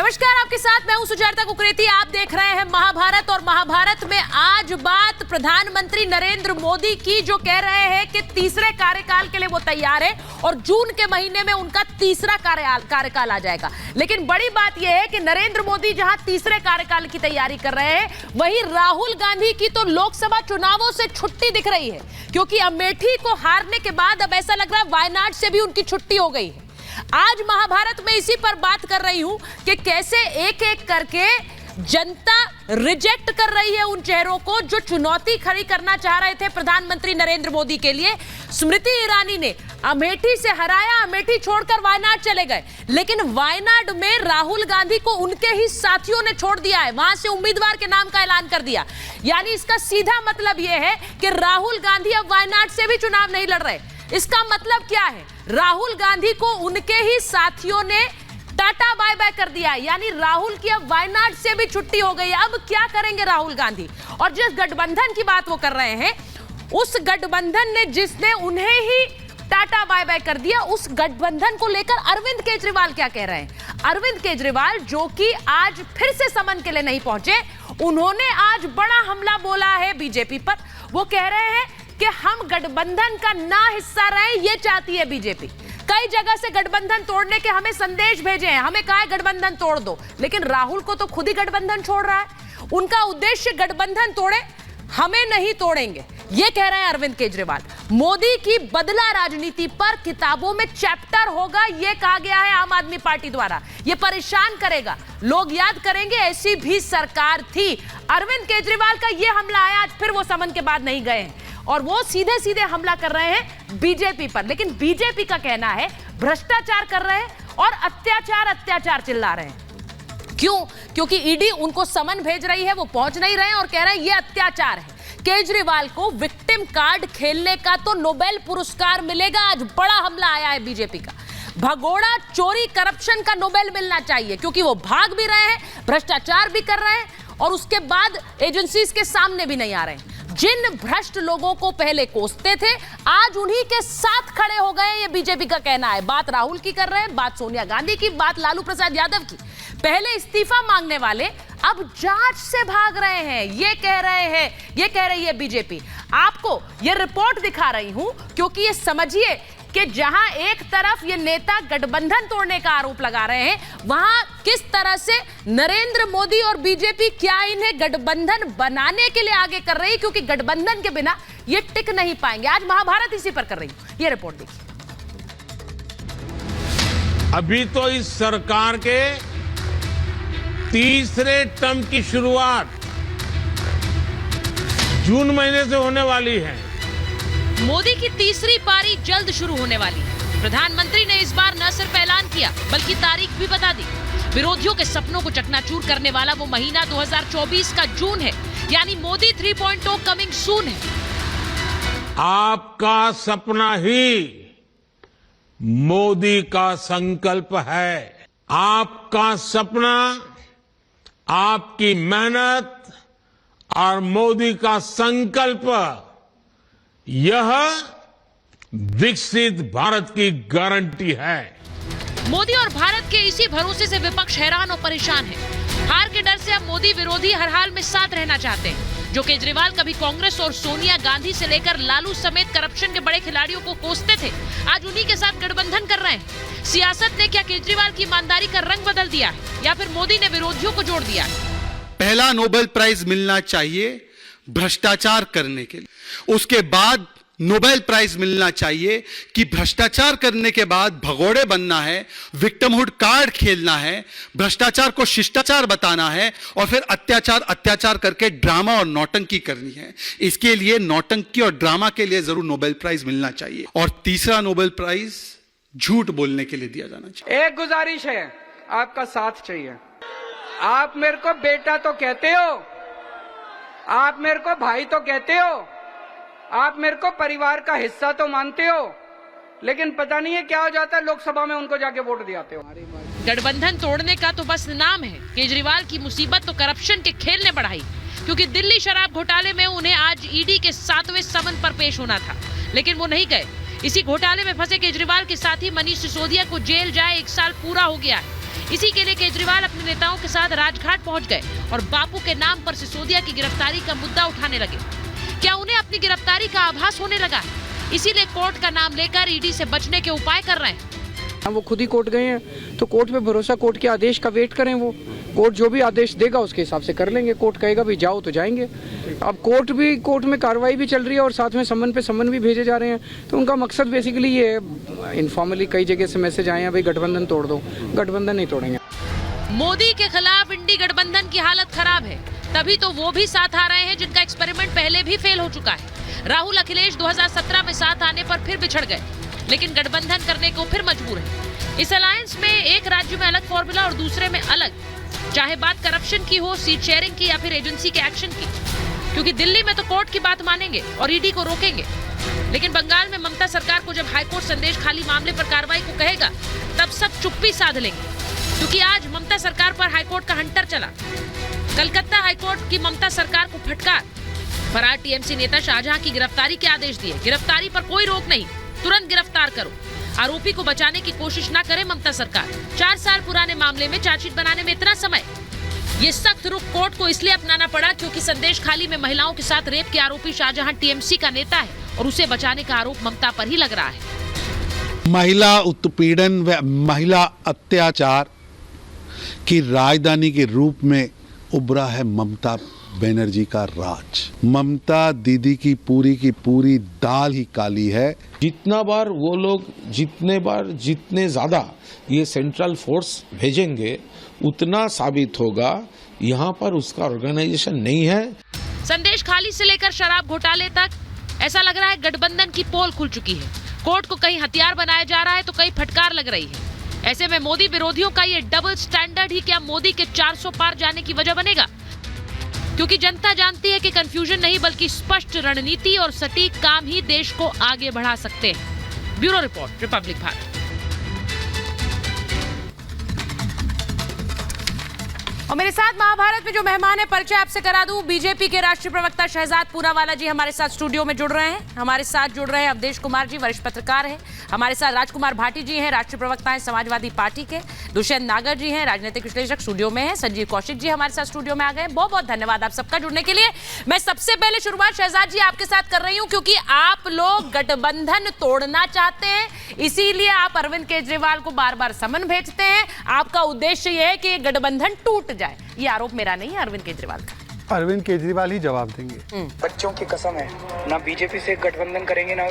नमस्कार, आपके साथ मैं हूं सुजाता कुकरेती। आप देख रहे हैं महाभारत और महाभारत में आज बात प्रधानमंत्री नरेंद्र मोदी की, जो कह रहे हैं कि तीसरे कार्यकाल के लिए वो तैयार है और जून के महीने में उनका तीसरा कार्यकाल आ जाएगा। लेकिन बड़ी बात यह है कि नरेंद्र मोदी जहां तीसरे कार्यकाल की तैयारी कर रहे हैं, वहीं राहुल गांधी की तो लोकसभा चुनावों से छुट्टी दिख रही है, क्योंकि अमेठी को हारने के बाद अब ऐसा लग रहा है वायनाड से भी उनकी छुट्टी हो गई है। आज महाभारत में इसी पर बात कर रही हूं कि कैसे एक एक करके जनता रिजेक्ट कर रही है उन चेहरों को जो चुनौती खड़ी करना चाह रहे थे प्रधानमंत्री नरेंद्र मोदी के लिए। स्मृति ईरानी ने अमेठी से हराया, अमेठी छोड़कर वायनाड चले गए, लेकिन वायनाड में राहुल गांधी को उनके ही साथियों ने छोड़ दिया है, वहां से उम्मीदवार के नाम का ऐलान कर दिया। यानी इसका सीधा मतलब यह है कि राहुल गांधी अब वायनाड से भी चुनाव नहीं लड़ रहे। इसका मतलब क्या है? राहुल गांधी को उनके ही साथियों ने टाटा बाय बाय कर दिया है, यानी राहुल की अब वायनाड से भी छुट्टी हो गई है। अब क्या करेंगे राहुल गांधी? और जिस गठबंधन की बात वो कर रहे हैं, उस गठबंधन ने जिसने उन्हें ही टाटा बाय बाय कर दिया, उस गठबंधन को लेकर अरविंद केजरीवाल क्या कह रहे हैं? अरविंद केजरीवाल, जो कि आज फिर से समन के लिए नहीं पहुंचे, उन्होंने आज बड़ा हमला बोला है बीजेपी पर। वो कह रहे हैं कि हम गठबंधन का ना हिस्सा रहे, ये चाहती है बीजेपी। कई जगह से गठबंधन तोड़ने के हमें संदेश भेजे हैं, हमें कहा है गठबंधन तोड़ दो, लेकिन राहुल को तो खुद ही गठबंधन छोड़ रहा है। उनका उद्देश्य गठबंधन तोड़े, हमें नहीं तोड़ेंगे, ये कह रहे हैं अरविंद केजरीवाल। मोदी की बदला राजनीति पर किताबों में चैप्टर होगा, ये कहा गया है आम आदमी पार्टी द्वारा। ये परेशान करेगा, लोग याद करेंगे ऐसी भी सरकार थी। अरविंद केजरीवाल का ये हमला है, आज फिर वो समन के बाद नहीं गए हैं और वो सीधे सीधे हमला कर रहे हैं बीजेपी पर। लेकिन बीजेपी का कहना है भ्रष्टाचार कर रहे हैं और अत्याचार चिल्ला रहे हैं। क्यों? क्योंकि ईडी उनको समन भेज रही है, वो पहुंच नहीं रहे हैं और कह रहे हैं ये अत्याचार है। केजरीवाल को विक्टिम कार्ड खेलने का तो नोबेल पुरस्कार मिलेगा। आज बड़ा हमला आया है बीजेपी का। भगोड़ा चोरी करप्शन का नोबेल मिलना चाहिए, क्योंकि वो भाग भी रहे हैं, भ्रष्टाचार भी कर रहे हैं और उसके बाद एजेंसीज के सामने भी नहीं आ रहे हैं। जिन भ्रष्ट लोगों को पहले कोसते थे, आज उन्हीं के साथ खड़े हो गए, ये बीजेपी का कहना है। बात राहुल की कर रहे हैं, बात सोनिया गांधी की, बात लालू प्रसाद यादव की। पहले इस्तीफा मांगने वाले अब जांच से भाग रहे हैं, ये कह रही है बीजेपी। आपको ये रिपोर्ट दिखा रही हूं क्योंकि ये समझिए कि जहां एक तरफ ये नेता गठबंधन तोड़ने का आरोप लगा रहे हैं, वहां किस तरह से नरेंद्र मोदी और बीजेपी क्या इन्हें गठबंधन बनाने के लिए आगे कर रही है, क्योंकि गठबंधन के बिना ये टिक नहीं पाएंगे। आज महाभारत इसी पर कर रही हूं, ये रिपोर्ट देखिए। अभी तो इस सरकार के तीसरे टर्म की शुरुआत जून महीने से होने वाली है। मोदी की तीसरी पारी जल्द शुरू होने वाली है। प्रधानमंत्री ने इस बार न सिर्फ ऐलान किया बल्कि तारीख भी बता दी। विरोधियों के सपनों को चकनाचूर करने वाला वो महीना 2024 का जून है, यानी मोदी 3.0 कमिंग सून है। आपका सपना ही मोदी का संकल्प है। आपका सपना, आपकी मेहनत और मोदी का संकल्प, यह विकसित भारत की गारंटी है। मोदी और भारत के इसी भरोसे से विपक्ष हैरान और परेशान है। हार के डर से अब मोदी विरोधी हर हाल में साथ रहना चाहते हैं। जो केजरीवाल कभी कांग्रेस और सोनिया गांधी से लेकर लालू समेत करप्शन के बड़े खिलाड़ियों को कोसते थे, आज उन्हीं के साथ गठबंधन कर रहे हैं। सियासत ने क्या केजरीवाल की ईमानदारी का रंग बदल दिया है या फिर मोदी ने विरोधियों को जोड़ दिया है? पहला नोबेल प्राइज मिलना चाहिए भ्रष्टाचार करने के लिए, उसके बाद नोबेल प्राइज मिलना चाहिए कि भ्रष्टाचार करने के बाद भगोड़े बनना है, विक्टिमहुड कार्ड खेलना है, भ्रष्टाचार को शिष्टाचार बताना है और फिर अत्याचार करके ड्रामा और नौटंकी करनी है। इसके लिए नौटंकी और ड्रामा के लिए जरूर नोबेल प्राइज मिलना चाहिए। और तीसरा नोबेल प्राइज झूठ बोलने के लिए दिया जाना चाहिए। एक गुजारिश है, आपका साथ चाहिए। आप मेरे को बेटा तो कहते हो, आप मेरे को भाई तो कहते हो, आप मेरे को परिवार का हिस्सा तो मानते हो, लेकिन पता नहीं है क्या हो जाता है, लोकसभा में उनको जाके वोट दिलाते हो। गठबंधन तोड़ने का तो बस नाम है। केजरीवाल की मुसीबत तो करप्शन के खेल ने बढ़ाई, क्योंकि दिल्ली शराब घोटाले में उन्हें आज ईडी के 7वें समन पर पेश होना था, लेकिन वो नहीं गए। इसी घोटाले में फंसे केजरीवाल के साथी मनीष सिसोदिया को जेल जाए 1 साल पूरा हो गया है। इसी के लिए केजरीवाल अपने नेताओं के साथ राजघाट पहुंच गए और बापू के नाम पर सिसोदिया की गिरफ्तारी का मुद्दा उठाने लगे। क्या उन्हें अपनी गिरफ्तारी का आभास होने लगा है? इसीलिए कोर्ट का नाम लेकर ईडी से बचने के उपाय कर रहे हैं। वो खुद ही कोर्ट गए हैं तो कोर्ट पे भरोसा, कोर्ट के आदेश का वेट करें। वो कोर्ट जो भी आदेश देगा उसके हिसाब से कर लेंगे। कोर्ट कहेगा भी जाओ तो जाएंगे। अब कोर्ट में कार्रवाई भी चल रही है और साथ में समन पे समन भी भेजे जा रहे हैं। तो उनका मकसद बेसिकली ये है, इनफॉर्मली कई जगह से मैसेज आए हैं भाई गठबंधन तोड़ दो। गठबंधन नहीं तोड़ेंगे। मोदी के खिलाफ इंडी गठबंधन की हालत खराब है, तभी तो वो भी साथ आ रहे हैं जिनका एक्सपेरिमेंट पहले भी फेल हो चुका है। राहुल अखिलेश 2017 में साथ आने पर फिर बिछड़ गए, लेकिन गठबंधन करने को फिर मजबूर है। इस अलायंस में एक राज्य में अलग फॉर्मूला और दूसरे में अलग, चाहे बात करप्शन की हो, सीट शेयरिंग की या फिर एजेंसी के एक्शन की। क्योंकि दिल्ली में तो कोर्ट की बात मानेंगे और ईडी को रोकेंगे, लेकिन बंगाल में ममता सरकार को जब हाईकोर्ट संदेश खाली मामले पर कार्रवाई को कहेगा तब सब चुप्पी साध लेंगे। क्योंकि आज ममता सरकार पर हाईकोर्ट का हंटर चला। कलकत्ता हाईकोर्ट की ममता सरकार को फटकार। फरार टीएमसी नेता शाहजहां की गिरफ्तारी के आदेश दिए। गिरफ्तारी पर कोई रोक नहीं, तुरंत गिरफ्तार करो। आरोपी को बचाने की कोशिश न करे ममता सरकार। 4 साल पुराने मामले में चार्जशीट बनाने में इतना समय। ये सख्त रुख कोर्ट को इसलिए अपनाना पड़ा क्योंकि संदेश खाली में महिलाओं के साथ रेप के आरोपी शाहजहां टीएमसी का नेता है और उसे बचाने का आरोप ममता पर ही लग रहा है। महिला उत्पीड़न व महिला अत्याचार की राजधानी के रूप में उभरा है ममता बनर्जी का राज। ममता दीदी की पूरी दाल ही काली है। जितना बार वो लोग जितने ज्यादा ये सेंट्रल फोर्स भेजेंगे उतना साबित होगा यहाँ पर उसका ऑर्गेनाइजेशन नहीं है। संदेश खाली से लेकर शराब घोटाले तक ऐसा लग रहा है गठबंधन की पोल खुल चुकी है। कोर्ट को कहीं हथियार बनाया जा रहा है तो कहीं फटकार लग रही है। ऐसे में मोदी विरोधियों का ये डबल स्टैंडर्ड ही क्या मोदी के 400 पार जाने की वजह बनेगा? क्योंकि जनता जानती है कि कंफ्यूजन नहीं बल्कि स्पष्ट रणनीति और सटीक काम ही देश को आगे बढ़ा सकते हैं। Bureau report, Republic Bharat. और मेरे साथ महाभारत में जो मेहमान है परिचय आपसे करा दूं। बीजेपी के राष्ट्रीय प्रवक्ता शहजाद पूनावाला जी हमारे साथ स्टूडियो में जुड़ रहे हैं। हमारे साथ जुड़ रहे हैं अवधेश कुमार जी, वरिष्ठ पत्रकार हैं। हमारे साथ राजकुमार भाटी जी हैं, राष्ट्रीय प्रवक्ता हैं समाजवादी पार्टी के। दुष्यंत नागर जी हैं, राजनीतिक विश्लेषक स्टूडियो में हैं। संजीव कौशिक जी हमारे साथ स्टूडियो में आ गए। बहुत बहुत धन्यवाद आप सबका जुड़ने के लिए। मैं सबसे पहले शुरुआत शहजाद जी आपके साथ कर रही हूं क्योंकि आप लोग गठबंधन तोड़ना चाहते हैं, इसीलिए आप अरविंद केजरीवाल को बार बार समन भेजते हैं। आपका उद्देश्य यह है कि गठबंधन टूट जाए। ये आरोप मेरा नहीं है, अरविंद केजरीवाल का। अरविंद केजरीवाल ही जवाब देंगे। बच्चों की कसम है, ना बीजेपी से गठबंधन करेंगे ना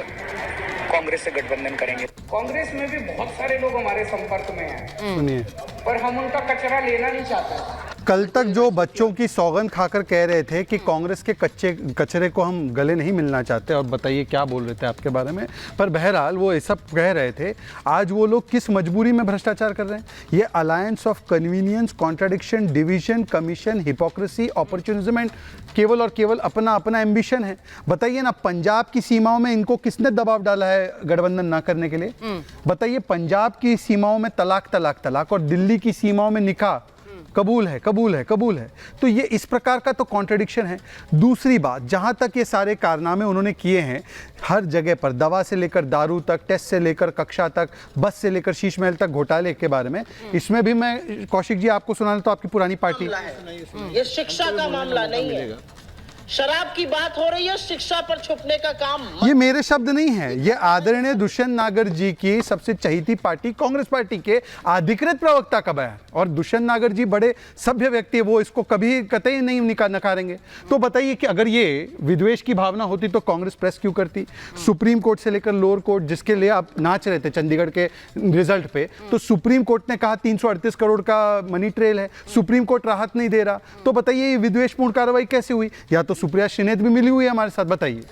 कांग्रेस से गठबंधन करेंगे। कांग्रेस में भी बहुत सारे लोग हमारे संपर्क में हैं, सुनिए, पर हम उनका कचरा लेना नहीं चाहते। कल तक जो बच्चों की सौगंध खाकर कह रहे थे कि कांग्रेस के कचरे को हम गले नहीं मिलना चाहते, और बताइए क्या बोल रहे थे आपके बारे में। पर बहरहाल वो ये सब कह रहे थे। आज वो लोग किस मजबूरी में भ्रष्टाचार कर रहे हैं? ये alliance of convenience, contradiction, division, commission, hypocrisy, opportunism and केवल और केवल अपना अपना एम्बिशन है। बताइए ना, पंजाब की सीमाओं में इनको किसने दबाव डाला है गठबंधन ना करने के लिए? बताइए, पंजाब की सीमाओं में तलाक तलाक तलाक और दिल्ली की सीमाओं में निकाह कबूल है कबूल है कबूल है। तो ये इस प्रकार का तो कॉन्ट्रडिक्शन है। दूसरी बात, जहां तक ये सारे कारनामे उन्होंने किए हैं, हर जगह पर दवा से लेकर दारू तक, टेस्ट से लेकर कक्षा तक, बस से लेकर शीश महल तक घोटाले के बारे में, इसमें भी मैं कौशिक जी आपको सुनाना तो आपकी पुरानी पार्टी। ये शिक्षा का मामला नहीं है। शराब की बात हो रही है, शिक्षा पर छुपने का काम ये मेरे शब्द नहीं है, ये आदरणीय दुष्यंत नागर जी की सबसे चहीती पार्टी कांग्रेस पार्टी के अधिकृत प्रवक्ता का बयान। और दुष्यंत नागर जी बड़े सभ्य व्यक्ति है, वो इसको कभी कतई नहीं नकारेंगे। तो बताइए कि अगर ये विद्वेष की भावना होती तो कांग्रेस प्रेस क्यों करती? सुप्रीम कोर्ट से लेकर लोअर कोर्ट, जिसके लिए आप नाच रहे थे चंडीगढ़ के रिजल्ट पे, तो सुप्रीम कोर्ट ने कहा 338 करोड़ का मनी ट्रेल है, सुप्रीम कोर्ट राहत नहीं दे रहा। तो बताइए ये विद्वेषपूर्ण कार्रवाई कैसे हुई? या तो सुप्रिया श्रीनेत भी मिली हुई है हमारे साथ, बताइए।